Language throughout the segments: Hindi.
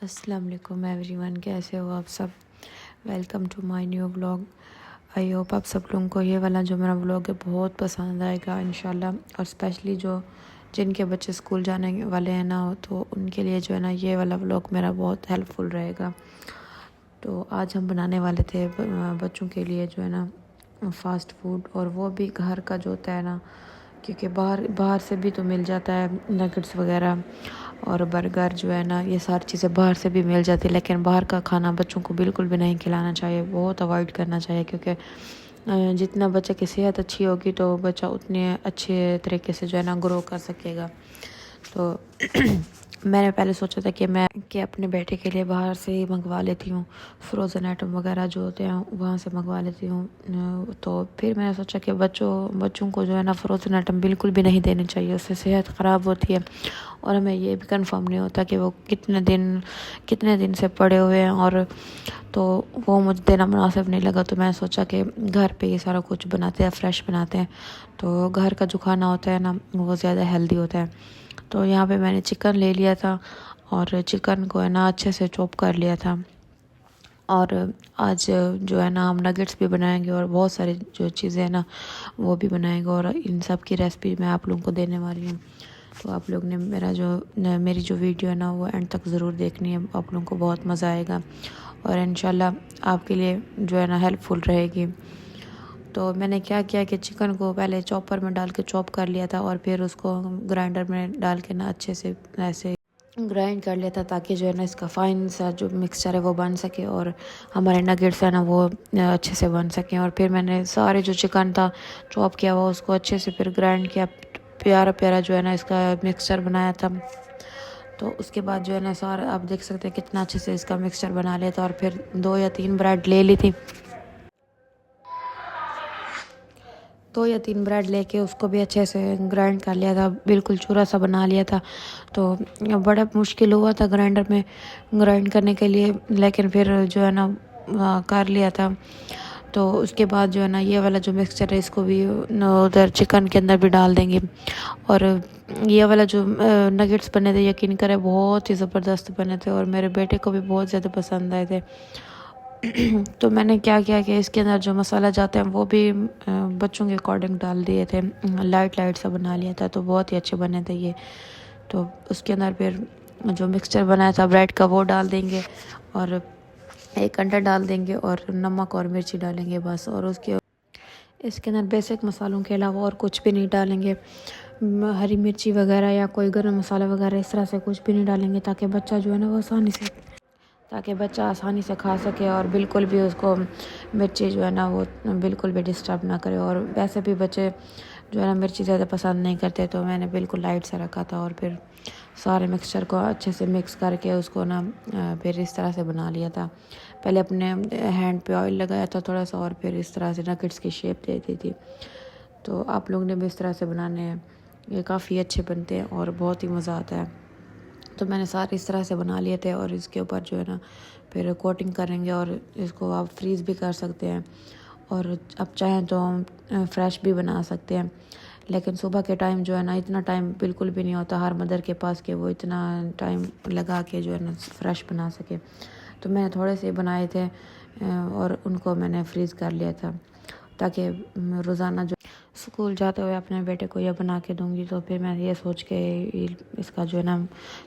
अस्सलाम वालेकुम एवरीवन, कैसे हो आप सब। Welcome to my new vlog. I hope आप सब लोगों को ये वाला जो मेरा व्लॉग है बहुत पसंद आएगा इंशाल्लाह। और स्पेशली जो जिनके बच्चे स्कूल जाने वाले हैं ना, तो उनके लिए जो है ना ये वाला व्लॉग मेरा बहुत हेल्पफुल रहेगा। तो आज हम बनाने वाले थे बच्चों के लिए जो है ना फ़ास्ट फूड, और वो भी घर का जो होता है ना, क्योंकि बाहर बाहर से भी तो मिल जाता है नगेट्स वगैरह और बर्गर जो है ना, ये सारी चीज़ें बाहर से भी मिल जाती है। लेकिन बाहर का खाना बच्चों को बिल्कुल भी नहीं खिलाना चाहिए, बहुत अवॉइड करना चाहिए, क्योंकि जितना बच्चे की सेहत अच्छी होगी तो बच्चा उतने अच्छे तरीके से जो है ना ग्रो कर सकेगा। तो मैंने पहले सोचा था कि अपने बेटे के लिए बाहर से ही मंगवा लेती हूँ, फ्रोज़न आइटम वगैरह जो होते हैं वहाँ से मंगवा लेती हूँ। तो फिर मैंने सोचा कि बच्चों को जो है ना फ्रोज़न आइटम बिल्कुल भी नहीं देने चाहिए, उससे सेहत ख़राब होती है और हमें ये भी कंफर्म नहीं होता कि वो कितने दिन से पड़े हुए हैं। और तो वो मुझे देना मुनासिब नहीं लगा, तो मैंने सोचा कि घर पे ये सारा कुछ बनाते हैं, फ्रेश बनाते हैं। तो घर का जो खाना होता है ना वो ज़्यादा हेल्दी होता है। तो यहाँ पे मैंने चिकन ले लिया था और चिकन को है ना अच्छे से चॉप कर लिया था। और आज जो है ना हम नगेट्स भी बनाएंगे और बहुत सारी जो चीज़ें हैं ना वो भी बनाएंगे, और इन सब की रेसिपी मैं आप लोगों को देने वाली हूँ। तो आप लोग ने मेरी जो वीडियो है ना वो एंड तक ज़रूर देखनी है, आप लोगों को बहुत मज़ा आएगा और इंशाल्लाह आपके लिए जो है ना हेल्पफुल रहेगी। तो मैंने क्या किया कि चिकन को पहले चॉपर में डाल के चॉप कर लिया था और फिर उसको ग्राइंडर में डाल के ना अच्छे से ऐसे ग्राइंड कर लिया था, ताकि जो है ना इसका फाइन सा जो मिक्सचर है वो बन सके और हमारे नगेट्स है ना वो अच्छे से बन सकें। और फिर मैंने सारे जो चिकन था चॉप किया हुआ उसको अच्छे से फिर ग्राइंड किया, प्यारा प्यारा जो है ना इसका मिक्सचर बनाया था। तो उसके बाद जो है ना सारा आप देख सकते हैं कितना अच्छे से इसका मिक्सचर बना लिया था। और फिर 2 या 3 ब्रेड ले ली थी, 2 या 3 ब्रेड लेके उसको भी अच्छे से ग्राइंड कर लिया था, बिल्कुल चूरा सा बना लिया था। तो बड़ा मुश्किल हुआ था ग्राइंडर में ग्राइंड करने के लिए, लेकिन फिर जो है ना कर लिया था। तो उसके बाद जो है ना ये वाला जो मिक्सचर है इसको भी उधर चिकन के अंदर भी डाल देंगे। और ये वाला जो नगेट्स बने थे यकीन करें बहुत ही ज़बरदस्त बने थे और मेरे बेटे को भी बहुत ज़्यादा पसंद आए थे। तो मैंने क्या किया कि इसके अंदर जो मसाला जाता है वो भी बच्चों के अकॉर्डिंग डाल दिए थे, लाइट लाइट सा बना लिया था, तो बहुत ही अच्छे बने थे ये। तो उसके अंदर फिर जो मिक्सचर बनाया था ब्रेड का वो डाल देंगे और एक अंडा डाल देंगे और नमक और मिर्ची डालेंगे बस। और इसके अंदर बेसिक मसालों के अलावा और कुछ भी नहीं डालेंगे, हरी मिर्ची वगैरह या कोई गरम मसाला वगैरह इस तरह से कुछ भी नहीं डालेंगे, ताकि बच्चा आसानी से खा सके और बिल्कुल भी उसको मिर्ची जो है ना वो बिल्कुल भी डिस्टर्ब ना करे। और वैसे भी बच्चे जो है ना मिर्ची ज़्यादा पसंद नहीं करते, तो मैंने बिल्कुल लाइट सा रखा था। और फिर सारे मिक्सचर को अच्छे से मिक्स करके उसको ना फिर इस तरह से बना लिया था। पहले अपने हैंड पे ऑयल लगाया था थोड़ा सा और फिर इस तरह से नगेट्स की शेप दे दी थी। तो आप लोग ने भी इस तरह से बनाने हैं, ये काफ़ी अच्छे बनते हैं और बहुत ही मज़ा आता है। तो मैंने सारे इस तरह से बना लिए थे और इसके ऊपर जो है ना फिर कोटिंग करेंगे और इसको आप फ्रीज़ भी कर सकते हैं और आप चाहें तो फ्रेश भी बना सकते हैं। लेकिन सुबह के टाइम जो है ना इतना टाइम बिल्कुल भी नहीं होता हर मदर के पास कि वो इतना टाइम लगा के जो है ना फ्रेश बना सके। तो मैंने थोड़े से बनाए थे और उनको मैंने फ्रीज़ कर लिया था, ताकि रोज़ाना जो स्कूल जाते हुए अपने बेटे को यह बना के दूंगी। तो फिर मैं ये सोच के इसका जो है ना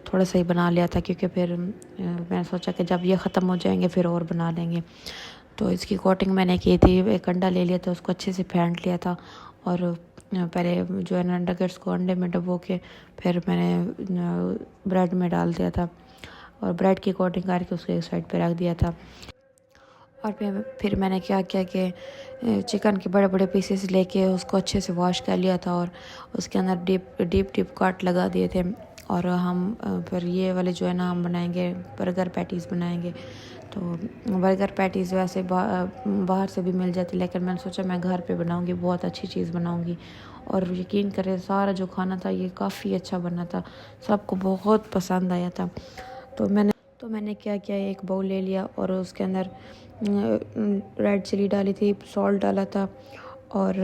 थोड़ा सा ही बना लिया था, क्योंकि फिर मैंने सोचा कि जब ये ख़त्म हो जाएंगे फिर और बना लेंगे। तो इसकी कोटिंग मैंने की थी, एक अंडा ले लिया था, उसको अच्छे से फेंट लिया था और पहले जो है ना नगेट्स को अंडे में डुबो के फिर मैंने ब्रेड में डाल दिया था और ब्रेड की कोटिंग करके उसको एक साइड पे रख दिया था। और फिर मैंने क्या किया कि चिकन के बड़े बड़े पीसेस लेके उसको अच्छे से वॉश कर लिया था और उसके अंदर डीप काट लगा दिए थे। और हम फिर ये वाले जो है ना हम बनाएंगे बर्गर पैटीज़ बनाएंगे। तो बर्गर पैटीज़ वैसे बाहर से भी मिल जाती, लेकिन मैंने सोचा मैं घर पे बनाऊंगी, बहुत अच्छी चीज़ बनाऊंगी। और यकीन करें सारा जो खाना था ये काफ़ी अच्छा बना था, सबको बहुत पसंद आया था। तो मैंने क्या किया, एक बाउल ले लिया और उसके अंदर रेड चिली डाली थी, सॉल्ट डाला था और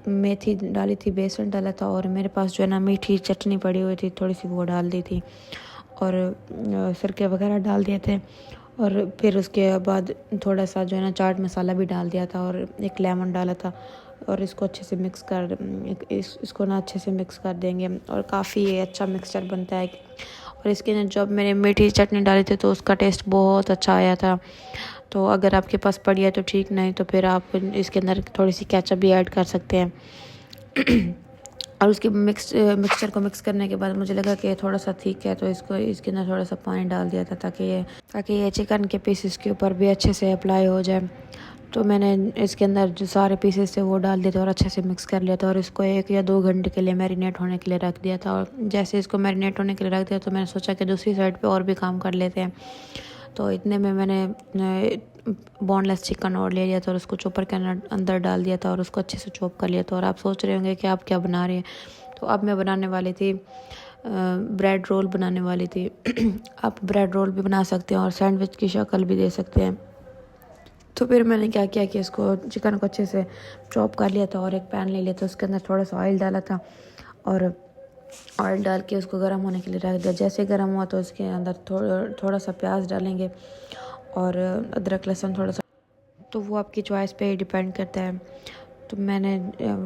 मेथी डाली थी, बेसन डाला था और मेरे पास जो है ना मीठी चटनी पड़ी हुई थी थोड़ी सी, वो डाल दी थी। और सिरके वगैरह डाल दिए थे। और फिर उसके बाद थोड़ा सा जो है ना चाट मसाला भी डाल दिया था और एक लेमन डाला था। और इसको अच्छे से मिक्स कर इसको ना अच्छे से मिक्स कर देंगे और काफ़ी अच्छा मिक्सचर बनता है। और इसके अंदर जब मैंने मीठी चटनी डाली थी तो उसका टेस्ट बहुत अच्छा आया था। तो अगर आपके पास पड़ी है तो ठीक, नहीं तो फिर आप इसके अंदर थोड़ी सी केचप भी ऐड कर सकते हैं। और उसके मिक्सचर को मिक्स करने के बाद मुझे लगा कि ये थोड़ा सा थिक है, तो इसके अंदर थोड़ा सा पानी डाल दिया था ताकि ये चिकन के पीसेस के ऊपर भी अच्छे से अप्लाई हो जाए। तो मैंने इसके अंदर जो सारे पीसेस थे वो डाल दिए थे और अच्छे से मिक्स कर लिया था और इसको 1 या 2 घंटे के लिए मैरिनेट होने के लिए रख दिया था। और जैसे इसको मैरिनेट होने के लिए रख दिया तो मैंने सोचा कि दूसरी साइड पे और भी काम कर लेते हैं। तो इतने में मैंने बोनलेस चिकन और ले लिया था और उसको चॉपर के अंदर डाल दिया था और उसको अच्छे से चॉप कर लिया था। और आप सोच रहे होंगे कि आप क्या बना रहे हैं, तो अब मैं बनाने वाली थी ब्रेड रोल बनाने वाली थी। आप ब्रेड रोल भी बना सकते हैं और सैंडविच की शक्ल भी दे सकते हैं। तो फिर मैंने क्या किया कि इसको चिकन को अच्छे से चॉप कर लिया था और एक पैन ले लिया था, उसके अंदर थोड़ा सा ऑयल डाला था और ऑयल डाल के उसको गर्म होने के लिए रख दिया। जैसे गर्म हुआ तो उसके अंदर थोड़ा सा प्याज डालेंगे और अदरक लहसुन थोड़ा सा, तो वो आपकी चॉइस पे ही डिपेंड करता है। तो मैंने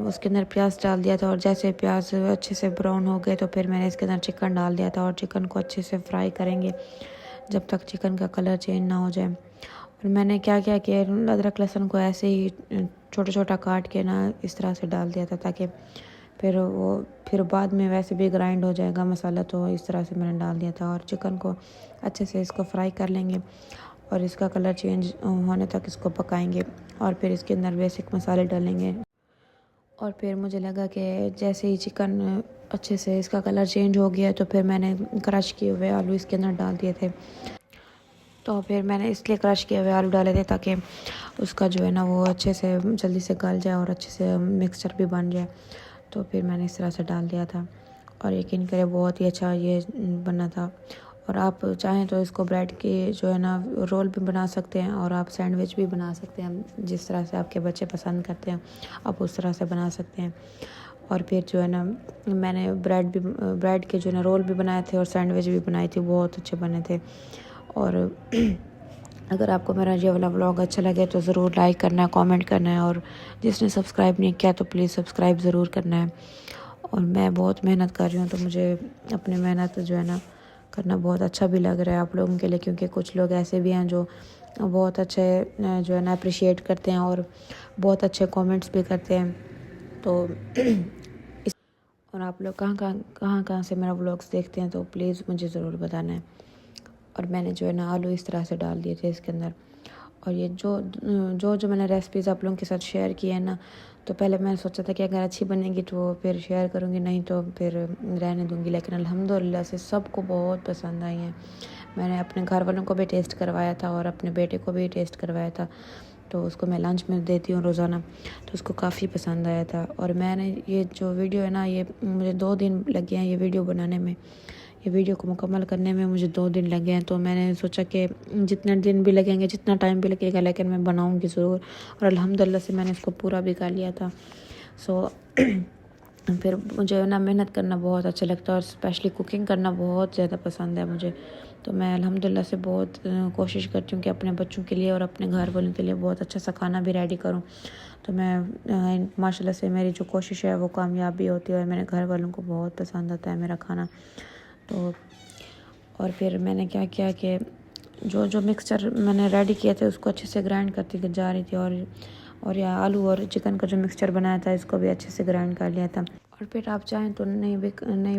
उसके अंदर प्याज डाल दिया था और जैसे प्याज अच्छे से ब्राउन हो गए तो फिर मैंने इसके अंदर चिकन डाल दिया था और चिकन को अच्छे से फ्राई करेंगे जब तक चिकन का कलर चेंज ना हो जाए। और मैंने क्या किया कि अदरक लहसुन को ऐसे ही छोटा छोटा काट के ना इस तरह से डाल दिया था ताकि फिर बाद में वैसे भी ग्राइंड हो जाएगा मसाला, तो इस तरह से मैंने डाल दिया था। और चिकन को अच्छे से इसको फ्राई कर लेंगे और इसका कलर चेंज होने तक इसको पकाएंगे और फिर इसके अंदर बेसिक मसाले डालेंगे। और फिर मुझे लगा कि जैसे ही चिकन अच्छे से इसका कलर चेंज हो गया तो फिर मैंने क्रश किए हुए आलू इसके अंदर डाल दिए थे। तो फिर मैंने इसलिए क्रश किए हुए आलू डाले थे ताकि उसका जो है ना वो अच्छे से जल्दी से गल जाए और अच्छे से मिक्सचर भी बन जाए। तो फिर मैंने इस तरह से डाल दिया था और यकीन करें बहुत ही अच्छा ये बना था। और आप चाहें तो इसको ब्रेड के जो है ना रोल भी बना सकते हैं और आप सैंडविच भी बना सकते हैं। जिस तरह से आपके बच्चे पसंद करते हैं आप उस तरह से बना सकते हैं। और फिर जो है ना मैंने ब्रेड के जो है ना रोल भी बनाए थे और सैंडविच भी बनाई थी, बहुत अच्छे बने थे। और अगर आपको मेरा ये वाला व्लॉग अच्छा लगे तो ज़रूर लाइक करना है, कमेंट करना है और जिसने सब्सक्राइब नहीं किया तो प्लीज़ सब्सक्राइब ज़रूर करना है। और मैं बहुत मेहनत कर रही हूँ तो मुझे अपनी मेहनत जो है ना करना बहुत अच्छा भी लग रहा है आप लोगों के लिए, क्योंकि कुछ लोग ऐसे भी हैं जो बहुत अच्छे जो है ना अप्रिशिएट करते हैं और बहुत अच्छे कमेंट्स भी करते हैं। तो और आप लोग कहाँ से मेरा व्लॉग्स देखते हैं तो प्लीज़ मुझे ज़रूर बताना है। और मैंने जो है ना आलू इस तरह से डाल दिए थे इसके अंदर। और ये जो मैंने रेसिपीज़ आप लोगों के साथ शेयर की है ना, तो पहले मैंने सोचा था कि अगर अच्छी बनेगी तो फिर शेयर करूँगी, नहीं तो फिर रहने दूँगी। लेकिन अल्हम्दुलिल्लाह से सबको बहुत पसंद आई हैं। मैंने अपने घर वालों को भी टेस्ट करवाया था और अपने बेटे को भी टेस्ट करवाया था, तो उसको मैं लंच में देती हूँ रोज़ाना, तो उसको काफ़ी पसंद आया था। और मैंने ये जो वीडियो है ना, ये मुझे 2 दिन लगे हैं ये वीडियो बनाने में, ये वीडियो को मुकम्मल करने में मुझे 2 दिन लगे हैं। तो मैंने सोचा कि जितने दिन भी लगेंगे, जितना टाइम भी लगेगा, लेकिन मैं बनाऊंगी ज़रूर। और अल्हम्दुलिल्लाह से मैंने इसको पूरा भी कर लिया था। सो फिर मुझे ना मेहनत करना बहुत अच्छा लगता है और स्पेशली कुकिंग करना बहुत ज़्यादा पसंद है मुझे। तो मैं अल्हम्दुलिल्लाह से बहुत कोशिश करती हूँ कि अपने बच्चों के लिए और अपने घर वालों के लिए बहुत अच्छा सा खाना भी रेडी करूँ। तो मैं माशाल्लाह से मेरी जो कोशिश है वो कामयाब भी होती है और मेरे घर वालों को बहुत पसंद आता है मेरा खाना। तो और फिर मैंने क्या किया कि जो मिक्सचर मैंने रेडी किए थे उसको अच्छे से ग्राइंड करती जा रही थी और या आलू और चिकन का जो मिक्सचर बनाया था इसको भी अच्छे से ग्राइंड कर लिया था। और फिर आप चाहें तो नहीं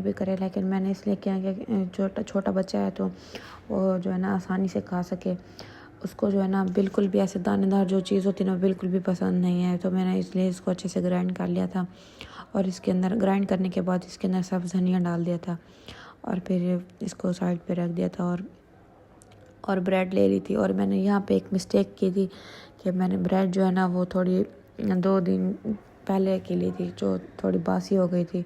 भी करें, लेकिन मैंने इसलिए किया कि छोटा बच्चा है तो वो जो है ना आसानी से खा सके। उसको जो है ना बिल्कुल भी ऐसे दानेदार जो चीज़ होती है ना बिल्कुल भी पसंद नहीं है, तो मैंने इसलिए इसको अच्छे से ग्राइंड कर लिया था। और इसके अंदर ग्राइंड करने के बाद इसके अंदर सब धनिया डाल दिया था और फिर इसको साइड पे रख दिया था। और ब्रेड ले ली थी। और मैंने यहाँ पे एक मिस्टेक की थी कि मैंने ब्रेड जो है ना वो थोड़ी 2 दिन पहले की ली थी, जो थोड़ी बासी हो गई थी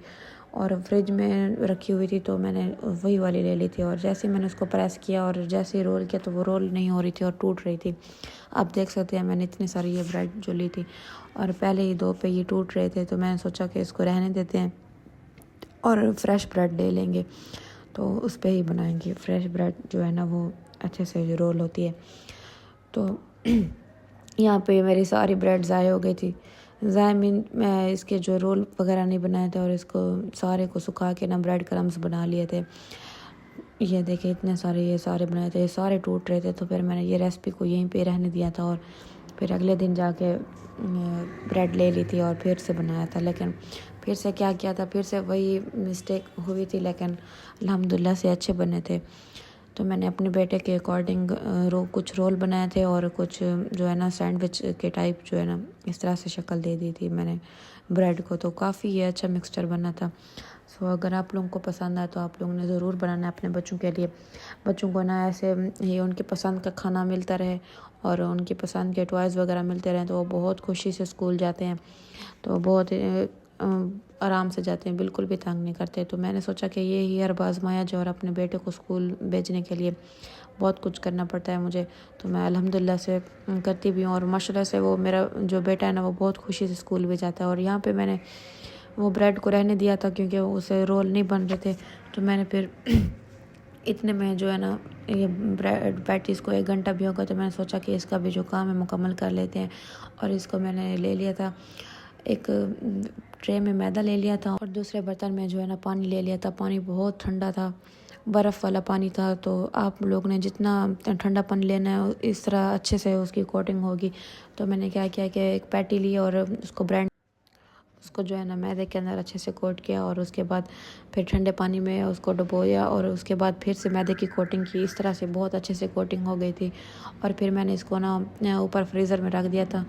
और फ्रिज में रखी हुई थी, तो मैंने वही वाली ले ली थी। और जैसे ही मैंने उसको प्रेस किया और जैसे ही रोल किया तो वो रोल नहीं हो रही थी और टूट रही थी। आप देख सकते हैं मैंने इतनी सारी ये ब्रेड जो ली थी और पहले ही 2 पे ये टूट रहे थे, तो मैंने सोचा कि इसको रहने देते हैं और फ्रेश ब्रेड ले लेंगे। तो उस पर ही बनाएंगे। फ्रेश ब्रेड जो है ना वो अच्छे से जो रोल होती है। तो यहाँ पे मेरी सारी ब्रेड ज़ाय हो गई थी। ज़ाय मीन मैं इसके जो रोल वगैरह नहीं बनाए थे और इसको सारे को सुखा के ना ब्रेड क्रम्स बना लिए थे। ये देखे इतने सारे ये सारे बनाए थे, ये सारे टूट रहे थे। तो फिर मैंने ये रेसिपी को यहीं पे रहने दिया था और फिर अगले दिन जाके ब्रेड ले ली थी और फिर से बनाया था। लेकिन फिर से क्या किया था, फिर से वही मिस्टेक हुई थी, लेकिन अल्हम्दुलिल्लाह से अच्छे बने थे। तो मैंने अपने बेटे के अकॉर्डिंग कुछ रोल बनाए थे और कुछ जो है ना सैंडविच के टाइप जो है ना इस तरह से शक्ल दे दी थी मैंने ब्रेड को। तो काफ़ी ये अच्छा मिक्सचर बना था। सो अगर आप लोगों को पसंद आए तो आप लोगों ने ज़रूर बनाना है अपने बच्चों के लिए। बच्चों को ना ऐसे ही उनकी पसंद का खाना मिलता रहे और उनकी पसंद के टॉयज़ वगैरह मिलते रहें तो वो बहुत खुशी से स्कूल जाते हैं। तो बहुत आराम से जाते हैं, बिल्कुल भी तंग नहीं करते। तो मैंने सोचा कि ये ही हर आजमाया जो और अपने बेटे को स्कूल भेजने के लिए बहुत कुछ करना पड़ता है मुझे। तो मैं अल्हम्दुलिल्लाह से करती भी हूँ और माशाल्लाह से वो मेरा जो बेटा है ना वो बहुत खुशी से स्कूल भी जाता है। और यहाँ पे मैंने वो ब्रेड को रहने दिया था क्योंकि उसे रोल नहीं बन रहे थे। तो मैंने फिर इतने में जो है ना ये ब्रेड पैटीज़ को 1 घंटा भी होगा तो मैंने सोचा कि इसका भी जो काम है मुकम्मल कर लेते हैं। और इसको मैंने ले लिया था, एक ट्रे में मैदा ले लिया था और दूसरे बर्तन में जो है ना पानी ले लिया था। पानी बहुत ठंडा था, बर्फ़ वाला पानी था। तो आप लोग ने जितना ठंडा पानी लेना है इस तरह अच्छे से उसकी कोटिंग होगी। तो मैंने क्या किया कि एक पैटी ली और उसको जो है ना मैदे के अंदर अच्छे से कोट किया और उसके बाद फिर ठंडे पानी में उसको डुबोया और उसके बाद फिर से मैदे की कोटिंग की। इस तरह से बहुत अच्छे से कोटिंग हो गई थी। और फिर मैंने इसको ना ऊपर फ्रीज़र में रख दिया था।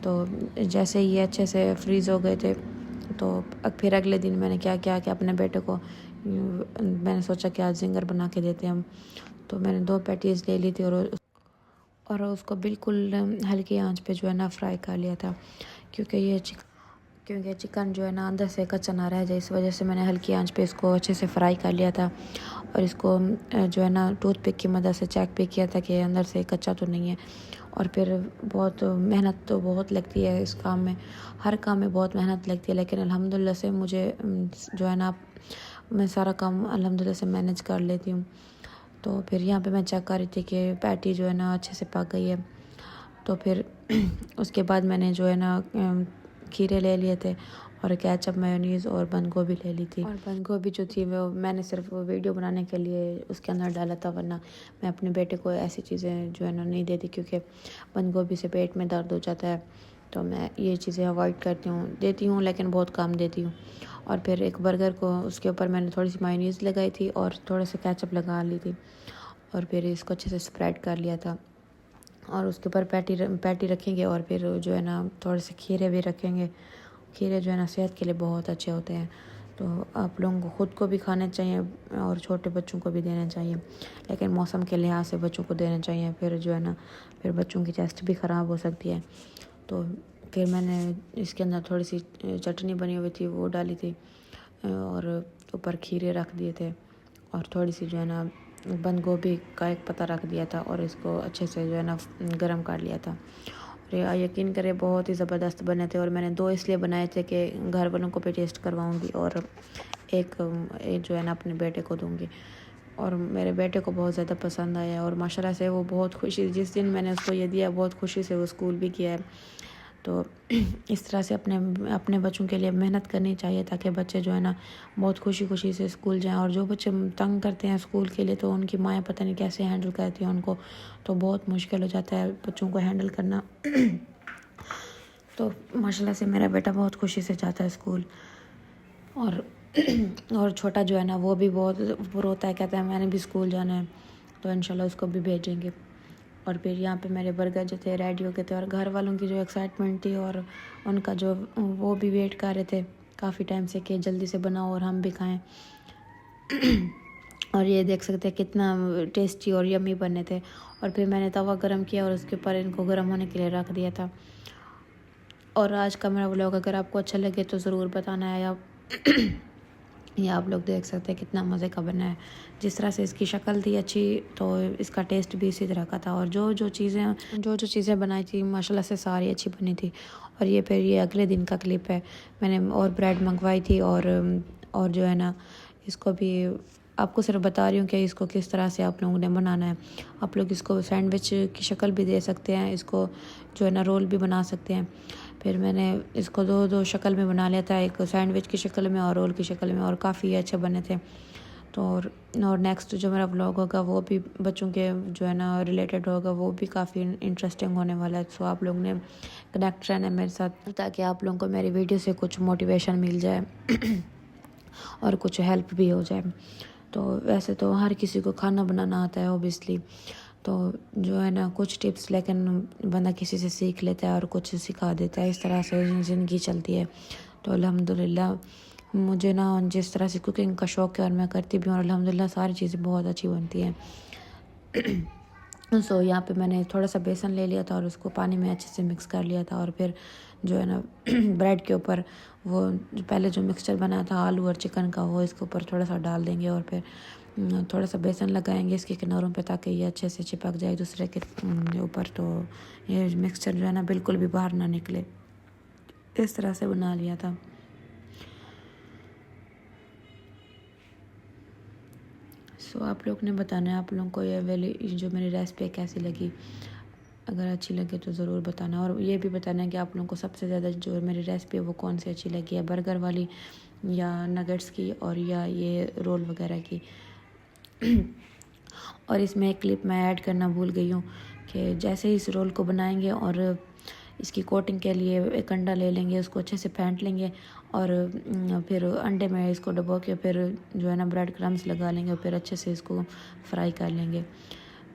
तो जैसे ही ये अच्छे से फ्रीज़ हो गए थे तो फिर अगले दिन मैंने क्या किया कि अपने बेटे को मैंने सोचा कि आज जिंगर बना के देते हैं हम। तो मैंने 2 पैटीज़ ले ली थी और उसको बिल्कुल हल्की आंच पे जो है ना फ्राई कर लिया था क्योंकि चिकन जो है ना अंदर से कच्चा ना रह जाए, इस वजह से मैंने हल्की आंच पे इसको अच्छे से फ्राई कर लिया था। और इसको जो है ना टूथपिक की मदद से चेक भी किया था कि अंदर से कच्चा तो नहीं है। और फिर बहुत मेहनत तो बहुत लगती है इस काम में, हर काम में बहुत मेहनत लगती है, लेकिन अल्हम्दुलिल्लाह से मुझे जो है ना मैं सारा काम अल्हम्दुलिल्लाह से मैनेज कर लेती हूँ। तो फिर यहाँ पे मैं चेक कर रही थी कि पैटी जो है ना अच्छे से पक गई है। तो फिर उसके बाद मैंने जो है ना खीरे ले लिए थे और केचप, मेयोनीज़ और बंद गोभी ले ली थी। और बंद गोभी जो थी वो मैंने सिर्फ वो वीडियो बनाने के लिए उसके अंदर डाला था, वरना मैं अपने बेटे को ऐसी चीज़ें जो है ना नहीं देती क्योंकि बंद गोभी से पेट में दर्द हो जाता है। तो मैं ये चीज़ें अवॉइड करती हूँ, देती हूँ लेकिन बहुत कम देती हूँ। और फिर एक बर्गर को उसके ऊपर मैंने थोड़ी सी मेयोनीज़ लगाई थी और थोड़ा सा केचप लगा ली थी और फिर इसको अच्छे से स्प्रेड कर लिया था। और उसके ऊपर पैटी रखेंगे और फिर जो है ना थोड़े से खीरे भी रखेंगे। खीरे जो है ना सेहत के लिए बहुत अच्छे होते हैं। तो आप लोगों को ख़ुद को भी खाने चाहिए और छोटे बच्चों को भी देने चाहिए, लेकिन मौसम के लिहाज से बच्चों को देने चाहिए। फिर जो है ना फिर बच्चों की चेस्ट भी ख़राब हो सकती है। तो फिर मैंने इसके अंदर थोड़ी सी चटनी बनी हुई थी वो डाली थी और ऊपर खीरे रख दिए थे और थोड़ी सी जो है ना बंद गोभी का एक पत्ता रख दिया था और इसको अच्छे से जो है ना गरम कर लिया था। और यकीन करें बहुत ही ज़बरदस्त बने थे। और मैंने 2 इसलिए बनाए थे कि घर वालों को भी टेस्ट करवाऊँगी और एक जो है ना अपने बेटे को दूँगी। और मेरे बेटे को बहुत ज़्यादा पसंद आया और माशाल्लाह से वो बहुत खुशी, जिस दिन मैंने उसको ये दिया बहुत खुशी से वो स्कूल भी किया है। तो इस तरह से अपने बच्चों के लिए मेहनत करनी चाहिए ताकि बच्चे जो है ना बहुत खुशी से स्कूल जाएं। और जो बच्चे तंग करते हैं स्कूल के लिए तो उनकी माएँ पता नहीं कैसे हैंडल करती हैं उनको, तो बहुत मुश्किल हो जाता है बच्चों को हैंडल करना। तो माशाल्लाह से मेरा बेटा बहुत खुशी से जाता है स्कूल। और और छोटा जो है ना वो भी बहुत रोता है, कहता है मैंने भी स्कूल जाना है। तो इंशाल्लाह उसको भी भेजेंगे। और फिर यहाँ पे मेरे बर्गर जो थे रेडी हो गए थे और घर वालों की जो एक्साइटमेंट थी और उनका जो वो भी वेट कर रहे थे काफ़ी टाइम से कि जल्दी से बनाओ और हम भी खाएं। और ये देख सकते हैं कितना टेस्टी और यम्मी बने थे। और फिर मैंने तवा गरम किया और उसके ऊपर इनको गर्म होने के लिए रख दिया था। और आज का मेरा व्लॉग अगर आपको अच्छा लगे तो ज़रूर बताना है। ये आप लोग देख सकते हैं कितना मज़े का बना है। जिस तरह से इसकी शक्ल थी अच्छी तो इसका टेस्ट भी इसी तरह का था। और जो चीज़ें बनाई थी माशाल्लाह से सारी अच्छी बनी थी। और ये फिर ये अगले दिन का क्लिप है। मैंने और ब्रेड मंगवाई थी और जो है ना इसको भी आपको सिर्फ बता रही हूँ कि इसको किस तरह से आप लोगों ने बनाना है। आप लोग इसको सैंडविच की शक्ल भी दे सकते हैं, इसको जो है ना रोल भी बना सकते हैं। फिर मैंने इसको दो शक्ल में बना लिया था, एक सैंडविच की शक्ल में और रोल की शक्ल में, और काफ़ी अच्छे बने थे। तो और नेक्स्ट जो मेरा व्लॉग होगा वो भी बच्चों के जो है ना रिलेटेड होगा, वो भी काफ़ी इंटरेस्टिंग होने वाला है। सो आप लोग ने कनेक्ट रहना है मेरे साथ, ताकि आप लोगों को मेरी वीडियो से कुछ मोटिवेशन मिल जाए और कुछ हेल्प भी हो जाए। तो वैसे तो हर किसी को खाना बनाना आता है ओबियसली, तो जो है ना कुछ टिप्स लेकिन बंदा किसी से सीख लेता है और कुछ सिखा देता है, इस तरह से ज़िंदगी चलती है। तो अल्हम्दुलिल्लाह मुझे ना जिस तरह से कुकिंग का शौक़ है और मैं करती भी हूँ, और अल्हम्दुलिल्लाह सारी चीज़ें बहुत अच्छी बनती हैं। सो यहाँ पे मैंने थोड़ा सा बेसन ले लिया था और उसको पानी में अच्छे से मिक्स कर लिया था, और फिर जो है ना ब्रेड के ऊपर वो जो पहले जो मिक्सचर बनाया था आलू और चिकन का, वो इसके ऊपर थोड़ा सा डाल देंगे, और फिर थोड़ा सा बेसन लगाएंगे इसके किनारों पे, ताकि ये अच्छे से चिपक जाए दूसरे के ऊपर, तो ये मिक्सचर जो है ना बिल्कुल भी बाहर ना निकले। इस तरह से बना लिया था। सो आप लोग ने बताना है आप लोगों को ये वाली जो मेरी रेसिपी कैसी लगी। अगर अच्छी लगे तो ज़रूर बताना, और ये भी बताना है कि आप लोगों को सबसे ज़्यादा जो मेरी रेसिपी है वो कौन सी अच्छी लगी है, बर्गर वाली या नगेट्स की, और या ये रोल वगैरह की। और इसमें एक क्लिप मैं ऐड करना भूल गई हूँ कि जैसे ही इस रोल को बनाएंगे और इसकी कोटिंग के लिए एक अंडा ले लेंगे, उसको अच्छे से फेंट लेंगे, और फिर अंडे में इसको डुबो के फिर जो है ना ब्रेड क्रम्स लगा लेंगे, और फिर अच्छे से इसको फ्राई कर लेंगे।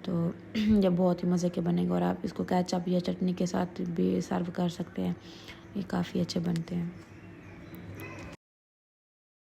तो ये बहुत ही मज़े के बनेंगे, और आप इसको केचप या चटनी के साथ भी सर्व कर सकते हैं, ये काफ़ी अच्छे बनते हैं।